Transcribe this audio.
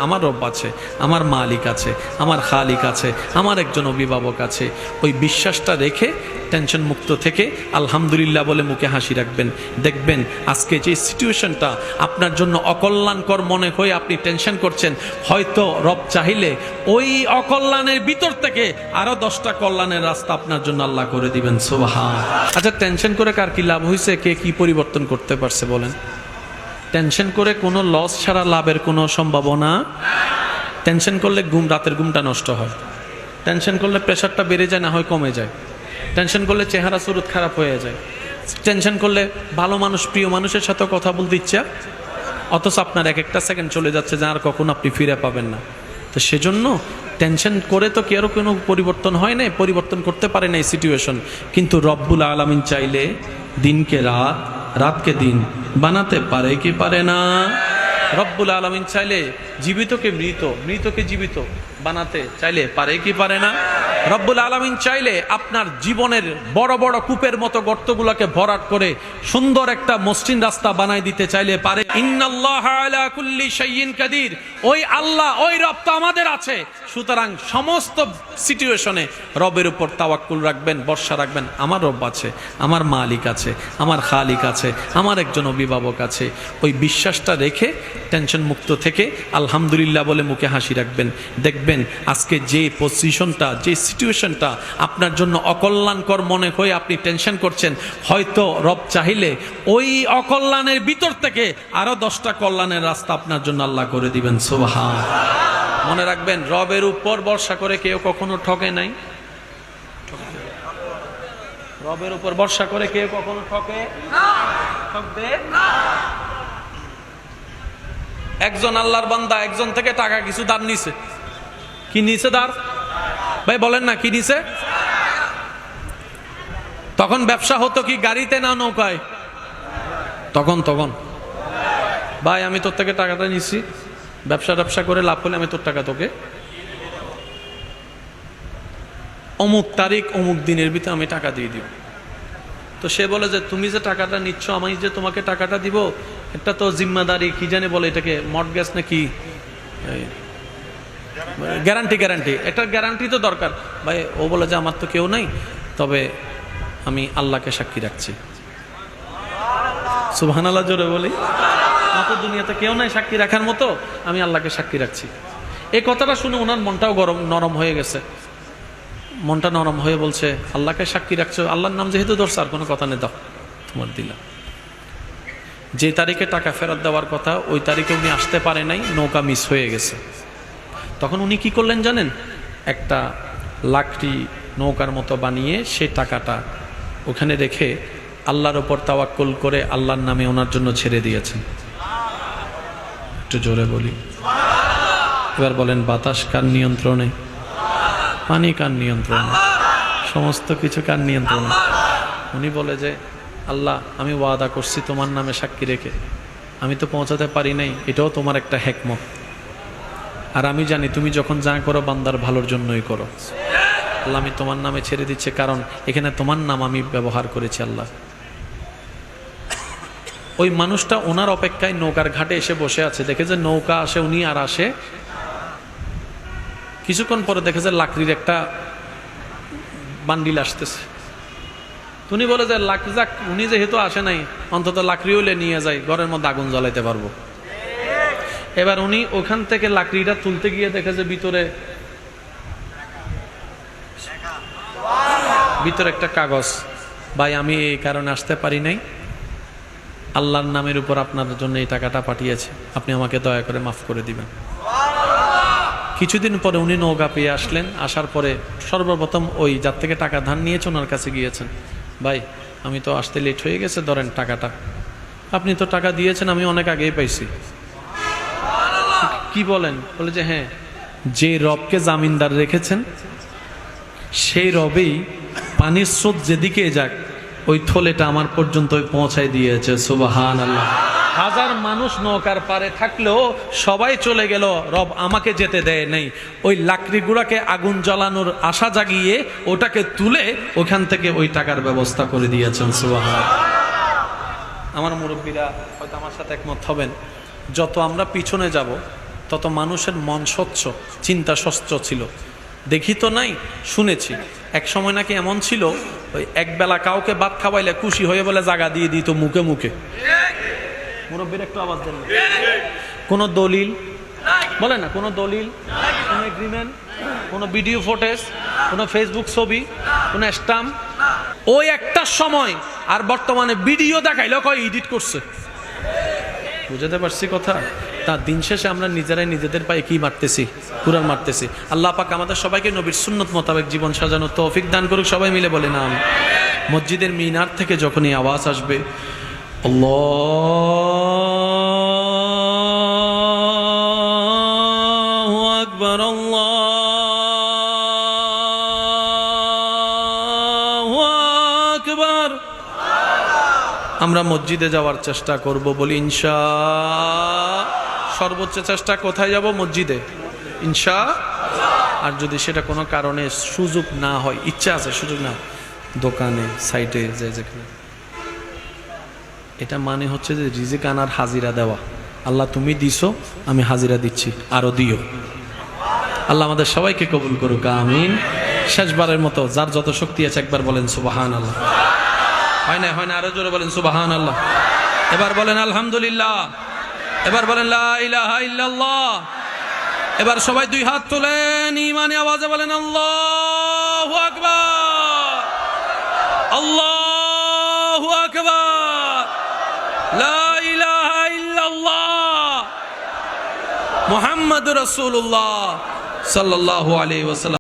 আমার রব আছে, আমার মালিক আছে, আমার খালিক আছে, আমার একজন অভিভাবক আছে। ওই বিশ্বাসটা রেখে টেনশন মুক্ত থেকে আলহামদুলিল্লাহ বলে মুখে হাসি রাখবেন। দেখবেন আজকে যে সিচুয়েশনটা আপনার জন্য অকল্যাণকর মনে হয়ে আপনি টেনশন করছেন, হয়তো রব চাইলে ওই অকল্যাণের ভিতর থেকে আরো 10টা কল্যাণের রাস্তা আপনার জন্য আল্লাহ করে দিবেন। সুবহান। আচ্ছা, টেনশন করে কার কি লাভ হয়েছে? কে কি পরিবর্তন করতে পারছে বলেন? টেনশন করে কোনো লস ছাড়া লাভের কোনো সম্ভাবনা। টেনশন করলে রাতের ঘুমটা নষ্ট হয়, টেনশন করলে প্রেশারটা বেড়ে যায়, না হয় কমে যায়, টেনশন করলে চেহারা সুরত খারাপ হয়ে যায়, টেনশন করলে ভালো মানুষ, প্রিয় মানুষের সাথে কথা বলতে ইচ্ছা, অথচ আপনার এক একটা সেকেন্ড চলে যাচ্ছে যা আর কখনো আপনি ফিরে পাবেন না। তো সেজন্য টেনশন করে তো কেউ কোনো পরিবর্তন হয় নাই, পরিবর্তন করতে পারে না এই সিচুয়েশন। কিন্তু রব্বুল আলামিন চাইলে দিনকে রাত, রাতকে দিন বানাতে পারে কি পারে না? রব্বুল আলামিন চাইলে জীবিতকে মৃত, মৃতকে জীবিত বানাতে চাইলে পারে কি পারে না? রব্বুল আলামিন চাইলে আপনার জীবনের বড় বড় কূপের মতো গর্তগুলোকে ভরাট করে সুন্দর একটা মসৃণ রাস্তা বানাই দিতে চাইলে পারে। ইন্নাল্লাহা আলা কুল্লি শাইইন কাদির। ওই আল্লাহ, ওই রব তো আমাদের আছে। সুতরাং সমস্ত সিচুয়েশনে রবের উপর তাওয়াক্কুল রাখবেন, ভরসা রাখবেন। আমার রব আছে, আমার মালিক আছে, আমার খালিক আছে, আমার একজন অভিভাবক আছে। ওই বিশ্বাসটা রেখে টেনশন মুক্ত থেকে আলহামদুলিল্লাহ বলে মুখে হাসি রাখবেন। দেখবেন আজকে যে পজিশনটা, যে সিচুয়েশনটা আপনার জন্য অকল্যাণকর মনে হয়ে আপনি টেনশন করছেন, হয়তো রব চাইলে ওই অকল্যাণের ভিতর থেকে আরো 10টা কল্যাণের রাস্তা আপনার জন্য আল্লাহ করে দিবেন। সুবহান। মনে রাখবেন, রবের উপর ভরসা করে কেউ কখনো ঠকে নাই। রবের উপর ভরসা করে কেউ কখনো ঠকে ঠকবে না। একজন আল্লাহর বান্দা একজন থেকে টাকা কিছু ধার নিছে। কি নিছে ধার? ভাই বলেন না, কি নিছে? তখন ব্যবসা হতো কি গাড়িতে না নৌকায়? তখন ভাই আমি তোর থেকে টাকাটা নিছি, ব্যবসা করে লাভ করলে আমি তোর টাকা তোকে অমুক তারিখ অমুক দিনের ভিতরে আমি টাকা দিয়ে দিব। তো সে বলে যে তুমি যে টাকাটা নিচ্ছ, আমি যে তোমাকে টাকাটা দিব, এটা তো জিম্মাদারি, কি জানে বলে এটাকে, মর্টগেজ নাকি গ্যারান্টি, একটা গ্যারান্টি তো দরকার। ভাই ও বলে যে আমার তো কেউ নাই, তবে আমি আল্লাহকে সাক্ষী রাখছি। সুবহানাল্লাহ জোরে বলি। আমার তো দুনিয়াতে কেউ নাই সাক্ষী রাখার মতো, আমি আল্লাহকে সাক্ষী রাখছি। এই কথাটা শুনে ওনার মনটাও নরম হয়ে গেছে। মনটা নরম হয়ে বলছে, আল্লাহকে সাক্ষী রাখছো, আল্লাহর নাম যেহেতু ধরছে, আর কোনো কথা নেই, দাও তোমার দিলাম। যে তারিখে টাকা ফেরত দেওয়ার কথা ওই তারিখে উনি আসতে পারে নাই, নৌকা মিস হয়ে গেছে। তখন উনি কি করলেন জানেন? একটা লাকড়ি নৌকার মতো বানিয়ে সে টাকাটা ওখানে রেখে আল্লাহর ওপর তাওয়াক্কুল করে আল্লাহর নামে ওনার জন্য ছেড়ে দিয়েছেন। একটু জোরে বলি। এবার বলেন, বাতাস কার নিয়ন্ত্রণে? পানি কার নিয়ন্ত্রণে? সমস্ত কিছু কার নিয়ন্ত্রণে? উনি বলে যে আল্লাহ, আমি ওয়াদা করছি তোমার নামে সাক্ষী রেখে, আমি তো পৌঁছাতে পারি নাই, এটাও তোমার একটা হিকমত। আর আমি জানি তুমি যখন যা করো বান্দার ভালোর জন্যই করো। আল্লাহ, আমি তোমার নামে ছেড়ে দিচ্ছি, কারণ এখানে তোমার নাম আমি ব্যবহার করেছি। আল্লাহ, ওই মানুষটা ওনার অপেক্ষায় নৌকার ঘাটে এসে বসে আছে। দেখে যে নৌকা আসে, উনি আর আসে। কিছুক্ষণ পরে দেখে যে লাকড়ির একটা বান্ডিল আসতেছে। উনি বলে যে যাক, উনি যেহেতু আসে নাই, অন্তত লাকড়ি হইলে নিয়ে যায়, ঘরের মধ্যে আগুন জ্বালাইতে পারবো। এবার উনি ওখান থেকে লাকড়িটা তুলতে গিয়ে দেখে যে ভিতরে একটা কাগজ। ভাই আমি এই কারণে আসতে পারি নাই, আল্লাহর নামের উপর আপনার জন্য এই টাকাটা পাঠিয়েছে, আপনি আমাকে দয়া করে মাফ করে দিবেন। কিছুদিন পরে উনি নৌকা পেয়ে আসলেন। আসার পরে সর্বপ্রথম ওই যার থেকে টাকা ধার নিয়েছে ওনার কাছে গিয়েছেন। ভাই আমি তো আসতে লেট হয়ে গেছে, ধরেন টাকাটা। আপনি তো টাকা দিয়েছেন, আমি অনেক আগেই পাইছি। কি বলেন? বলে যে হ্যাঁ, যে রবকে জামিনদার রেখেছেন সেই রবেই পানির স্রোত যেদিকে যাক ওই থলেটা আমার পর্যন্ত পৌঁছায় দিয়েছে। সুবহানাল্লাহ। হাজার মানুষ নৌকার পারে থাকলেও সবাই চলে গেল, রব আমাকে যেতে দেয় নাই। ওই লাকড়িগুড়াকে আগুন জ্বালানোর আশা জাগিয়ে ওটাকে তুলে ওখান থেকে ওই টাকার ব্যবস্থা করে দিয়েছেন। সুবহানাল্লাহ। আমার মুরব্বীরা হয়তো আমার সাথে একমত হবেন, যত আমরা পিছনে যাব তত মানুষের মন স্বচ্ছ, চিন্তা স্বচ্ছ ছিল। দেখি তো নাই, শুনেছি এক সময় নাকি এমন ছিল, ওই একবেলা কাউকে ভাত খাওয়াইলে খুশি হয়ে বলে জায়গা দিয়ে দিত মুখে মুখে। মুরব্বীর একটু আওয়াজ দেন। কোনো দলিল বলে না, কোনো দলিল, কোনো এগ্রিমেন্ট, কোনো ভিডিও ফুটেজ, কোনো ফেসবুক ছবি, কোনো স্ট্যাম্প, ওই একটা সময়। আর বর্তমানে ভিডিও দেখাইলেও কয় এডিট করছে। বুঝাতে পারছি কথা? তার দিন শেষে আমরা নিজেরাই নিজেদের পায়ে কি মারতেছি? কুরআন মারতেছি। আল্লাহ পাক আমাদের সবাইকে নবীর সুন্নত মোতাবেক জীবন সাজানোর তৌফিক দান করুক। সবাই মিলে বলে না আমি। মসজিদের মিনার থেকে যখনই আওয়াজ আসবে আল্লাহু আকবার, আল্লাহু আকবার, আমরা মসজিদে যাওয়ার চেষ্টা করব বলি ইনশাআল্লাহ। সর্বোচ্চ চেষ্টা কোথায় যাব? মসজিদে ইনশাআল্লাহ। আর যদি সেটা কোনো কারণে সুযোগ না হয়, ইচ্ছা আছে সুযোগ না, দোকানে, সাইটে, যেখানে, এটা মানে হচ্ছে যে রিজিক আনার হাজিরা দেওয়া। আল্লাহ তুমি দিছো, আমি হাজিরা দিচ্ছি, আরো দিও। আল্লাহ আমাদের সবাইকে কবুল করুক, আমিন। শেষবারের মতো যার যত শক্তি আছে একবার বলেন সুবহানাল্লাহ। হয় না, হয় না, আরো জোরে বলেন সুবহানাল্লাহ। এবার বলেন আলহামদুলিল্লাহ। এবার বলেন লা ইলাহা ইল্লাল্লাহ। এবার সবাই দুই হাত তোলেন, ঈমানি আওয়াজে বলেন আল্লাহু আকবার, আল্লাহু আকবার, লা ইলাহা ইল্লাল্লাহ, মুহাম্মাদুর রাসূলুল্লাহ সাল্লাল্লাহু আলাইহি ওয়াসাল্লাম।